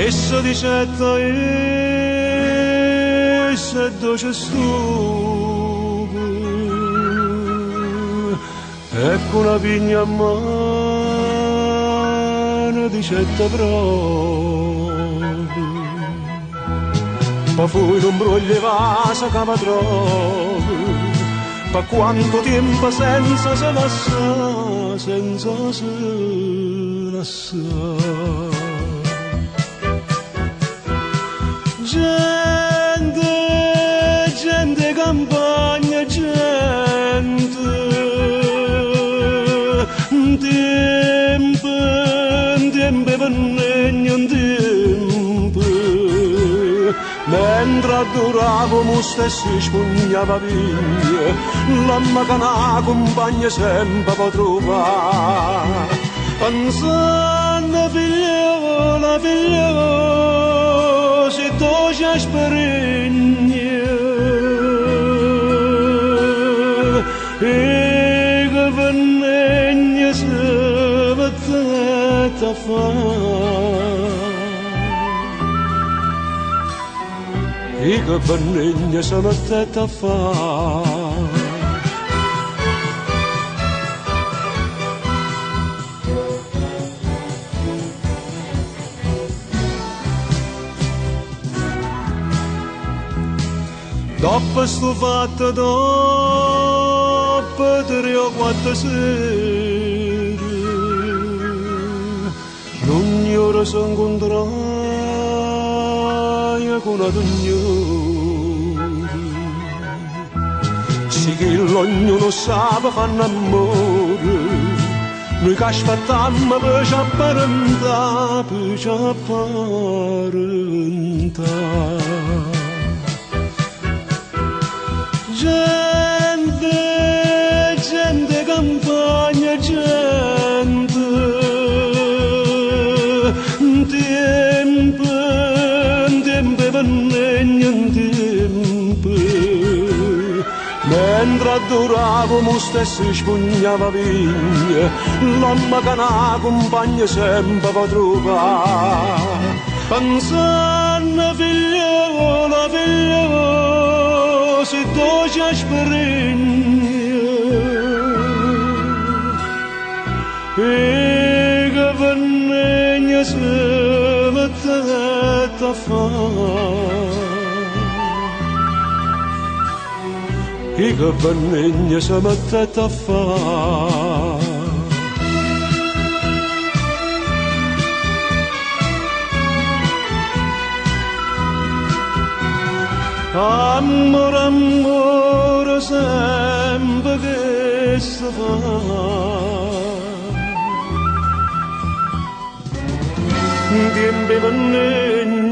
Essa dicetta essa dolce stupe, ecco una vigna a mano dicetta proprio, pa fu non broglie vasa che va troppo, pa quanto tempo senza se lassa, senza se lassa. Gente campagna, gente, tempo vennegno un tempo, mentre adoravamo stessi spugnava vigna, l'amma che una compagna sempre può trovare, pensando figliola, figliola, se tu ci speregni, e che vennegna se mettete a fare, e che vennegna se mettete a fare. Dopo sto fatto, dopo 3 o 4 sere, ogni ora si incontrava con una signora. Sì che ognuno sa fanno amore, noi che aspettiamo per ci apparentare, per ci apparentare. Gente campagna, gente, tempo vennegno un tempo, mentre adoravamo stessi spugnava vigna, l'amma che una compagna sempre può trovare, pensando figliola, figliola, se tu ci speregni, e che vennegna se mettete a fare, e che vennegna se mettete a fare. Amore, amore, sempre che si fa, tempo vennegno